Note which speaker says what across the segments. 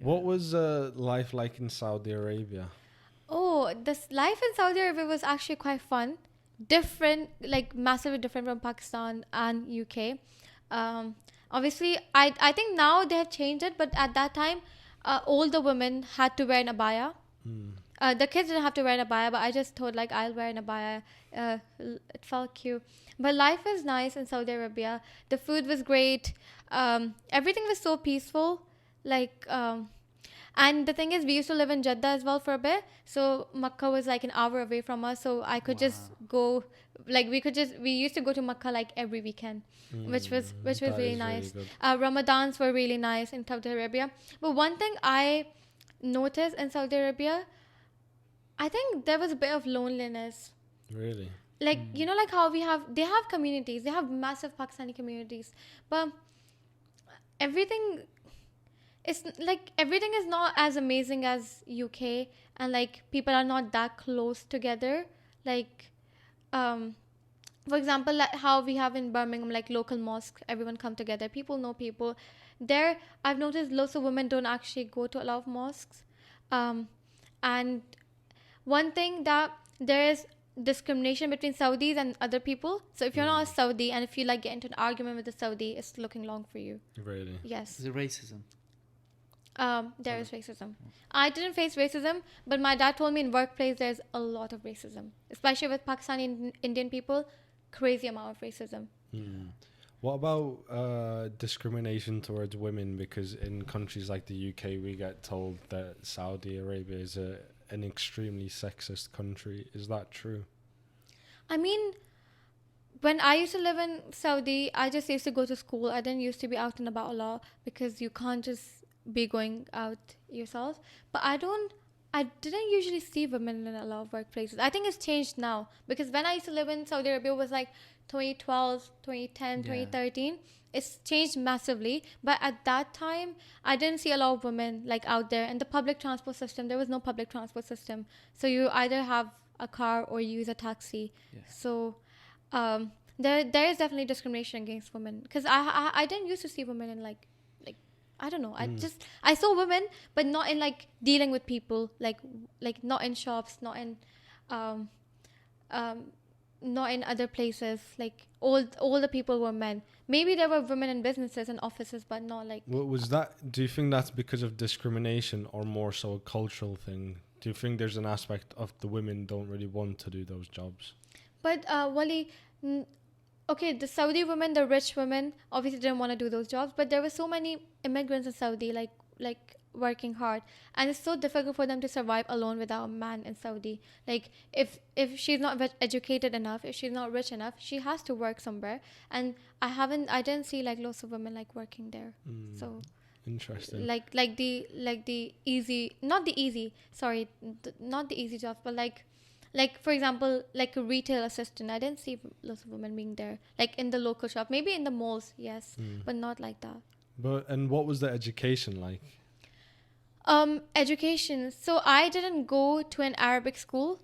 Speaker 1: What was life like in Saudi Arabia?
Speaker 2: Oh, this life in Saudi Arabia was actually quite fun. Different, like massively different from Pakistan and UK. Um, Obviously, I think now they have changed it, but at that time, all the women had to wear an abaya.
Speaker 1: Hmm.
Speaker 2: The kids didn't have to wear an abaya, but I just thought like I'll wear an abaya. It felt cute. But life was nice in Saudi Arabia. The food was great. Everything was so peaceful. Like, and the thing is, we used to live in Jeddah as well for a bit. So Makkah was like an hour away from us. So I could just go, like we used to go to Makkah like every weekend, which was
Speaker 1: That
Speaker 2: really
Speaker 1: is really
Speaker 2: nice.
Speaker 1: good.
Speaker 2: Ramadans were really nice in Saudi Arabia. But one thing I noticed in Saudi Arabia, I think there was a bit of loneliness.
Speaker 1: Really?
Speaker 2: Like, like how they have communities, they have massive Pakistani communities, but everything everything is not as amazing as UK, and like people are not that close together. Like, um, for example, like how we have in Birmingham, like local mosques, everyone come together. People know people. There, I've noticed lots of women don't actually go to a lot of mosques, and one thing that there is discrimination between Saudis and other people. So if you're not a Saudi and if you like get into an argument with a Saudi, it's looking long for you.
Speaker 1: Really?
Speaker 2: Yes.
Speaker 3: Is it racism?
Speaker 2: There is racism. I didn't face racism, but my dad told me in workplace there's a lot of racism, especially with Pakistani and Indian people. Crazy amount of racism.
Speaker 1: Hmm. What about discrimination towards women? Because in countries like the UK, we get told that Saudi Arabia is an extremely sexist country. Is that true?
Speaker 2: I mean, when I used to live in Saudi, I just used to go to school. I didn't used to be out and about a lot because you can't just be going out yourself. But I didn't usually see women in a lot of workplaces. I think it's changed now because when I used to live in Saudi Arabia, it was like 2012, 2010,
Speaker 3: Yeah.
Speaker 2: 2013. It's changed massively. But at that time, I didn't see a lot of women like out there. And the public transport system, there was no public transport system. So you either have a car or you use a taxi.
Speaker 3: Yeah.
Speaker 2: So there is definitely discrimination against women because I didn't used to see women in like I don't know. I saw women, but not in like dealing with people, like not in shops, not in um um not in other places. Like all the people were men. Maybe there were women in businesses and offices, but not like.
Speaker 1: What was that? Do you think that's because of discrimination or more so a cultural thing? Do you think there's an aspect of the women don't really want to do those jobs?
Speaker 2: But Wally, okay, the Saudi women, the rich women, obviously didn't want to do those jobs. But there were so many immigrants in Saudi, like working hard, and it's so difficult for them to survive alone without a man in Saudi. Like if she's not educated enough, if she's not rich enough, she has to work somewhere. And I didn't see like lots of women like working there. So
Speaker 1: Interesting.
Speaker 2: like the easy, not the easy, sorry, not the easy jobs, but like for example, like a retail assistant. I didn't see lots of women being there, like in the local shop, maybe in the malls, yes, but not like that.
Speaker 1: And what was the education like?
Speaker 2: Education. So I didn't go to an Arabic school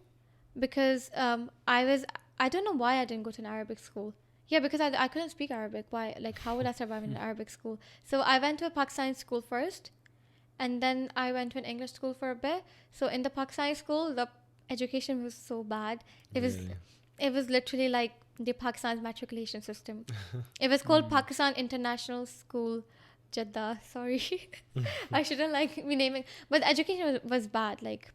Speaker 2: because I don't know why I didn't go to an Arabic school. Yeah, because I couldn't speak Arabic. Why? Like, how would I survive in an Arabic school? So I went to a Pakistani school first, and then I went to an English school for a bit. So in the Pakistani school, the education was so bad.
Speaker 1: Really?
Speaker 2: It was literally like the Pakistan's matriculation system. It was called Pakistan International School, Jeddah. Sorry, I shouldn't like be naming, but the education was bad. Like,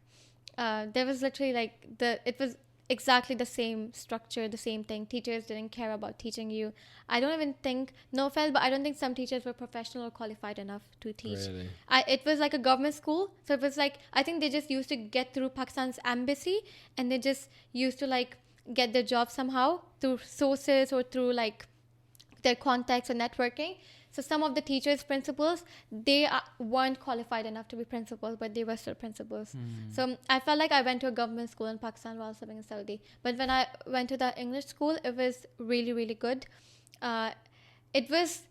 Speaker 2: there was literally like it was exactly the same structure, the same thing. Teachers didn't care about teaching you. I don't even think, no offense, but I don't think some teachers were professional or qualified enough to teach.
Speaker 1: Really?
Speaker 2: It was like a government school, so it was like, I think they just used to get through Pakistan's embassy, and they just used to like get their job somehow through sources or through like their contacts or networking. So some of the teachers, principals, they weren't qualified enough to be principals, but they were still principals. So I felt like I went to a government school in Pakistan while I was living in Saudi. But when I went to the English school, it was really, really good. It was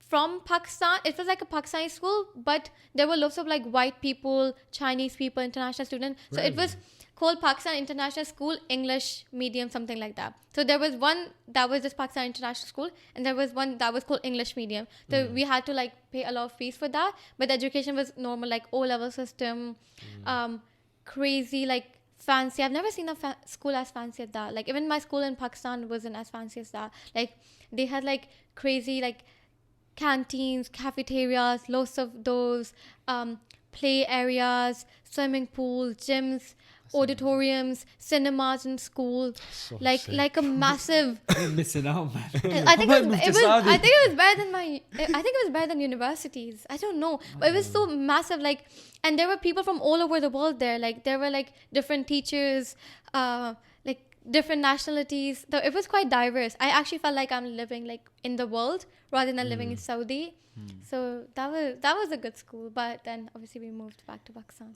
Speaker 2: from Pakistan. It was like a Pakistani school, but there were lots of like white people, Chinese people, international students. So it was called Pakistan International School English Medium, something like that. So there was one that was just Pakistan International School, and there was one that was called English Medium. So we had to like pay a lot of fees for that, but the education was normal, like O-level system, crazy, like fancy. I've never seen a school as fancy as that. Like even my school in Pakistan wasn't as fancy as that. Like they had like crazy like canteens, cafeterias, lots of those, play areas, swimming pools, gyms, auditoriums, cinemas in school,
Speaker 1: So
Speaker 2: like
Speaker 1: sick.
Speaker 2: like a massive.
Speaker 3: You're missing out, man.
Speaker 2: I think
Speaker 3: I might move to Saudi.
Speaker 2: I think it was better than I think it was better than universities. I don't know, but it was so massive. Like, and there were people from all over the world there. Like there were like different teachers, like different nationalities. So it was quite diverse. I actually felt like I'm living like in the world rather than living in Saudi. So that was a good school. But then obviously we moved back to Pakistan.